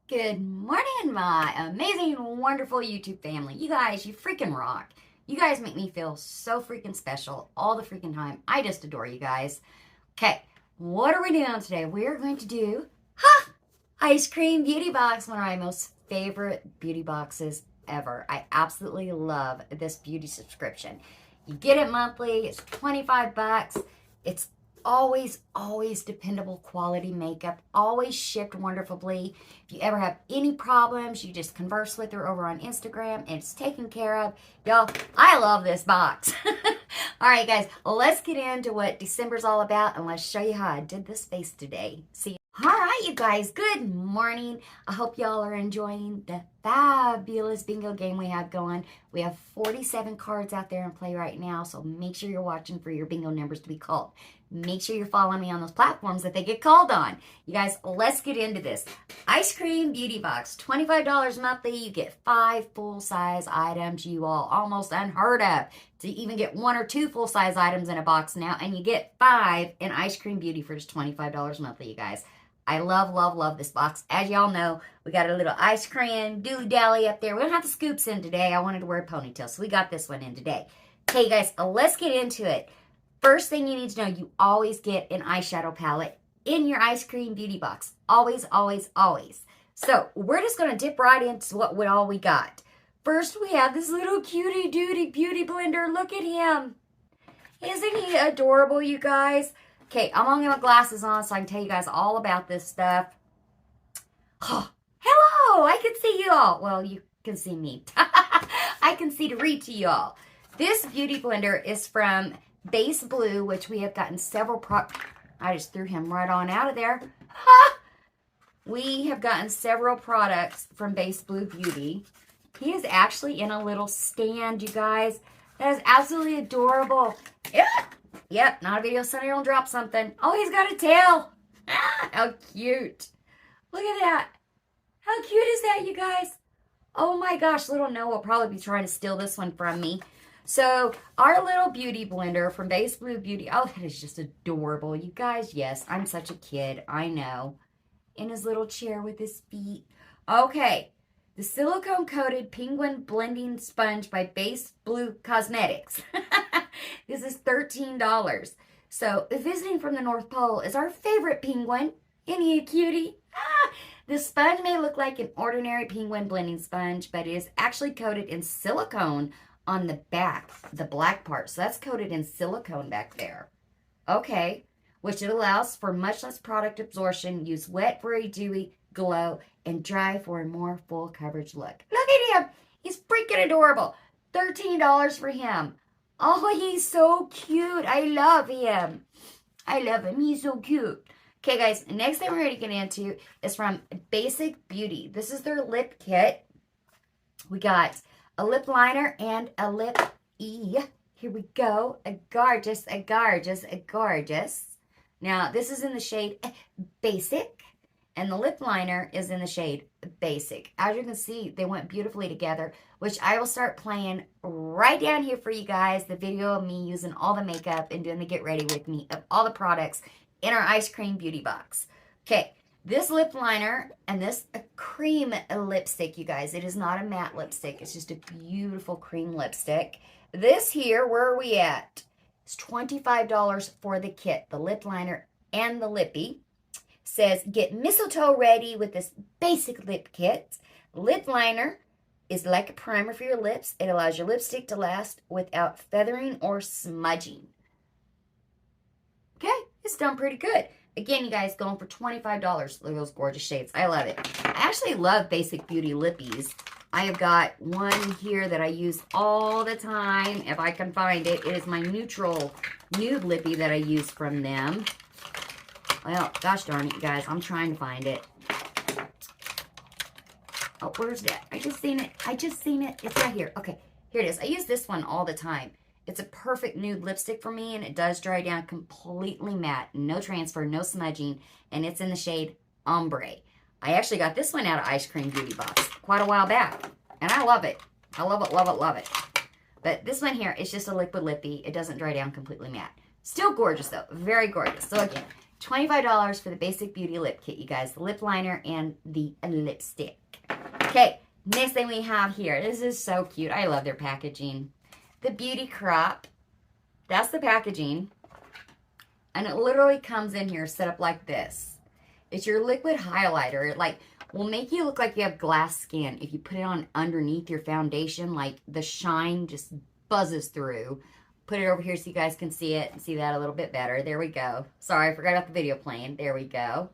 Good morning, my amazing, wonderful YouTube family. You guys, you freaking rock. You guys make me feel so freaking special all the freaking time. I just adore you guys. Okay, what are we doing today? We are going to do Eyescream Beauty Box, one of my most favorite beauty boxes ever. I absolutely love this beauty subscription. You get it monthly. It's 25 bucks. It's always dependable quality makeup, always shipped wonderfully. If you ever have any problems, you just converse with her over on Instagram and it's taken care of. Y'all, I love this box. All right, guys, let's get into what December's all about and let's show you how I did this face today. See you. All right, you guys, good morning. I hope y'all are enjoying the fabulous bingo game we have going. We have 47 cards out there in play right now, so make sure you're watching for your bingo numbers to be called. Make sure you're following me on those platforms that they get called on. You guys, let's get into this. Eyescream Beauty Box, $25 monthly. You get 5 full-size items. You all almost unheard of to even get 1 or 2 full-size items in a box now, and you get 5 in Eyescream Beauty for just $25 monthly, you guys. I love this box. As y'all know, we got a little ice cream dilly-dally up there. We don't have the scoops in today. I wanted to wear a ponytail, so we got this one in today. Okay, guys, let's get into it. First thing you need to know, you always get an eyeshadow palette in your Eyescream Beauty Box. Always. So we're just going to dip right into what all we got. First, we have this little cutie duty beauty blender. Look at him. Isn't he adorable, you guys? Okay, I'm going to get my glasses on so I can tell you guys all about this stuff. Oh, hello, I can see you all. Well, you can see me. I can see to read to you all. This beauty blender is from Base Blue, which we have gotten several I just threw him right on out of there. We have gotten several products from Base Blue Beauty. He is actually in a little stand, you guys. That is absolutely adorable. Yep, not a video, Sunny will drop something. Oh, he's got a tail. How cute. Look at that. How cute is that, you guys? Oh my gosh, little Noah will probably be trying to steal this one from me. So, our little beauty blender from Base Blue Beauty. Oh, that is just adorable. You guys, yes, I'm such a kid. I know. In his little chair with his feet. Okay. The silicone-coated penguin blending sponge by Base Blue Cosmetics. This is $13. So, visiting from the North Pole is our favorite penguin. Isn't he a cutie? The sponge may look like an ordinary penguin blending sponge, but it is actually coated in silicone on the back, the black part. So, that's coated in silicone back there. Okay. Which it allows for much less product absorption. Use wet for a dewy glow and dry for a more full coverage look. Look at him. He's freaking adorable. $13 for him. Oh, he's so cute. I love him. He's so cute. Okay, guys, the next thing we're going to get into is from Basic Beauty. This is their lip kit. We got a lip liner and a lip E. Here we go. A gorgeous. Now, this is in the shade Basic, and the lip liner is in the shade Basic. As you can see, they went beautifully together, which I will start playing right down here for you guys, the video of me using all the makeup and doing the get ready with me of all the products in our Eyescream Beauty Box. Okay, this lip liner and this cream lipstick, you guys. It is not a matte lipstick. It's just a beautiful cream lipstick. This here, where are we at? It's $25 for the kit, the lip liner and the lippy. Says, get mistletoe ready with this basic lip kit. Lip liner is like a primer for your lips. It allows your lipstick to last without feathering or smudging. Okay, it's done pretty good. Again, you guys, going for $25. Look at those gorgeous shades. I love it. I actually love Basic Beauty lippies. I have got one here that I use all the time, if I can find it. It is my neutral nude lippy that I use from them. Well, gosh darn it, you guys. I'm trying to find it. Oh, where's that? I just seen it. It's right here. Okay, here it is. I use this one all the time. It's a perfect nude lipstick for me, and it does dry down completely matte. No transfer, no smudging, and it's in the shade Ombre. I actually got this one out of Eyescream Beauty Box quite a while back, and I love it. I love it. But this one here is just a liquid lippy. It doesn't dry down completely matte. Still gorgeous, though. Very gorgeous. So, again, $25 for the Basic Beauty Lip Kit, you guys. The lip liner and the lipstick. Okay, next thing we have here. This is so cute. I love their packaging. The Beauty Crop. That's the packaging. And it literally comes in here set up like this. It's your liquid highlighter. It like will make you look like you have glass skin if you put it on underneath your foundation. Like the shine just buzzes through. Put it over here so you guys can see it and see that a little bit better. There we go. Sorry, I forgot about the video playing. There we go.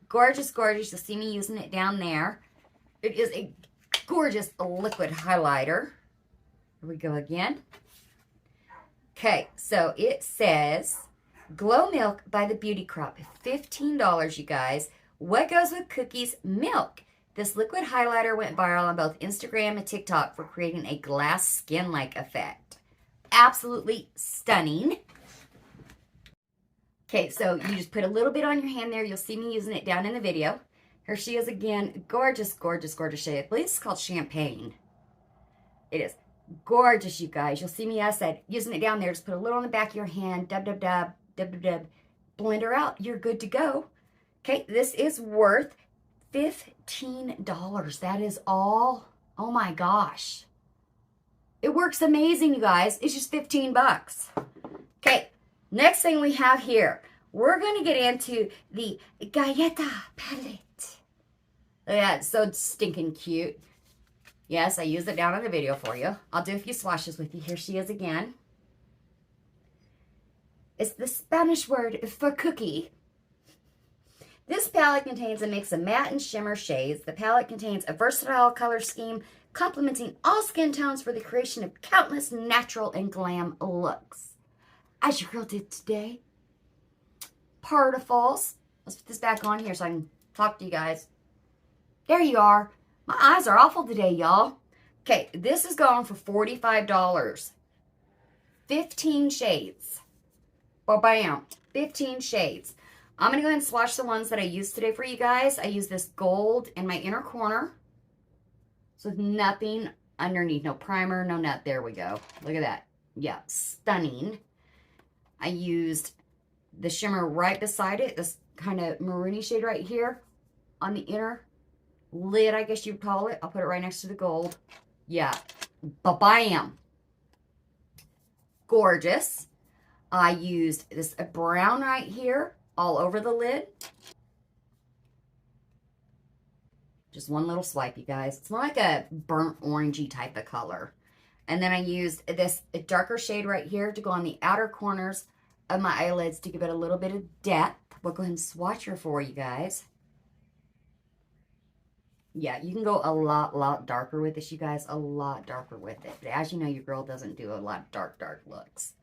Gorgeous, gorgeous. You'll see me using it down there. It is a gorgeous liquid highlighter. Here we go again. Okay, so it says Glow Milk by the Beauty Crop. $15, you guys. What goes with cookies? Milk. This liquid highlighter went viral on both Instagram and TikTok for creating a glass skin-like effect. Absolutely stunning. Okay, so you just put a little bit on your hand there. You'll see me using it down in the video. Here she is again. Gorgeous, gorgeous, gorgeous shade. I believe it's called Champagne. It is gorgeous, you guys. You'll see me, as I said, using it down there. Just put a little on the back of your hand. Dub, dub, dub, dub, dub, dub. Blend her out. You're good to go. Okay, this is worth $15. That is all. Oh my gosh. It works amazing, you guys. It's just 15 bucks. Okay, next thing we have here. We're going to get into the Galleta palette. Look at that. It's so stinking cute. Yes, I used it down in the video for you. I'll do a few swatches with you. Here she is again. It's the Spanish word for cookie. This palette contains a mix of matte and shimmer shades. The palette contains a versatile color scheme complementing all skin tones for the creation of countless natural and glam looks. As your girl did today. Particles. Let's put this back on here so I can talk to you guys. There you are. My eyes are awful today, y'all. Okay, this is going for $45. 15 shades. Bam, 15 shades. I'm going to go ahead and swatch the ones that I used today for you guys. I use this gold in my inner corner. So nothing underneath. No primer, no nut. There we go. Look at that. Yeah, stunning. I used the shimmer right beside it. This kind of maroony shade right here on the inner lid, I guess you'd call it. I'll put it right next to the gold. Yeah. Ba-bam. Gorgeous. I used this brown right here all over the lid. Just one little swipe, you guys. It's more like a burnt orangey type of color. And then I used this darker shade right here to go on the outer corners of my eyelids to give it a little bit of depth. We'll go ahead and swatch her for you guys. Yeah, you can go a lot darker with this, you guys. A lot darker with it. But as you know, your girl doesn't do a lot of dark looks.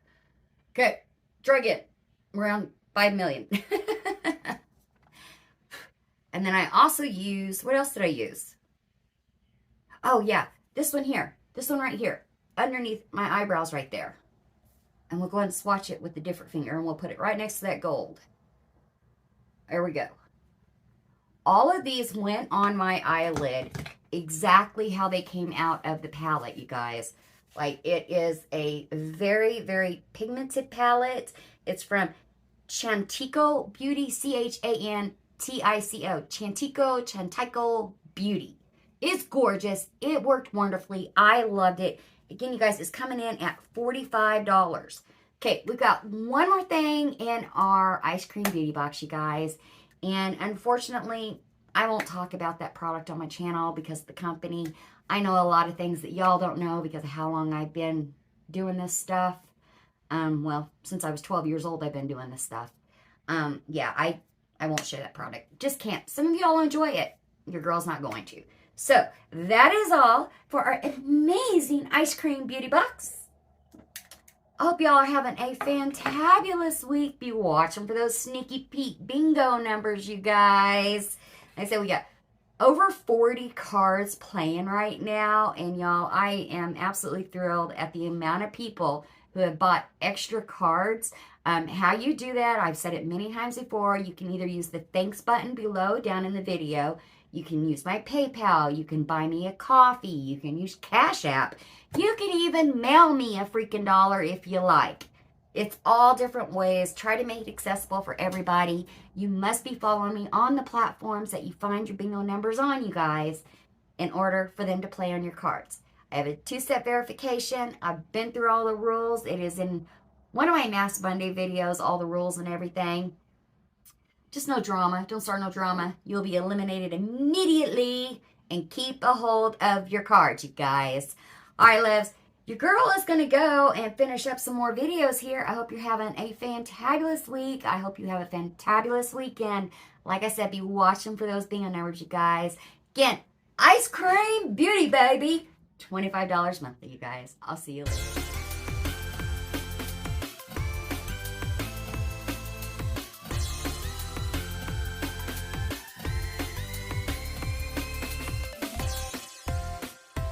Okay, drug it. Around 5 million. And then I also use, what else did I use? Oh yeah, this one here. This one right here. Underneath my eyebrows right there. And we'll go ahead and swatch it with the different finger and we'll put it right next to that gold. There we go. All of these went on my eyelid exactly how they came out of the palette, you guys. Like, it is a very pigmented palette. It's from Chantico Beauty, Chantico, Chantico Beauty. It's gorgeous. It worked wonderfully. I loved it. Again, you guys, it's coming in at $45. Okay, we've got one more thing in our Ice Cream Beauty Box, you guys. And unfortunately, I won't talk about that product on my channel because of the company. I know a lot of things that y'all don't know because of how long I've been doing this stuff. Well, since I was 12 years old, I've been doing this stuff. Yeah, I won't share that product. Just can't. Some of y'all enjoy it. Your girl's not going to. So, that is all for our amazing Ice Cream Beauty Box. I hope y'all are having a fantabulous week. Be watching for those sneaky peek bingo numbers, you guys. Like I said, we got over 40 cards playing right now. And y'all, I am absolutely thrilled at the amount of people who have bought extra cards. How you do that, I've said it many times before. You can either use the thanks button below down in the video. You can use my PayPal. You can buy me a coffee. You can use Cash App. You can even mail me a freaking dollar if you like. It's all different ways. Try to make it accessible for everybody. You must be following me on the platforms that you find your bingo numbers on, you guys, in order for them to play on your cards. I have a 2-step verification. I've been through all the rules. It is in one of my Mass Monday videos, all the rules and everything. Just no drama. Don't start no drama. You'll be eliminated immediately, and keep a hold of your cards, you guys. All right, loves. Your girl is going to go and finish up some more videos here. I hope you're having a fantabulous week. I hope you have a fantabulous weekend. Like I said, be watching for those bingo numbers, you guys. Again, Eyescream Beauty, baby. $25 monthly, you guys. I'll see you later.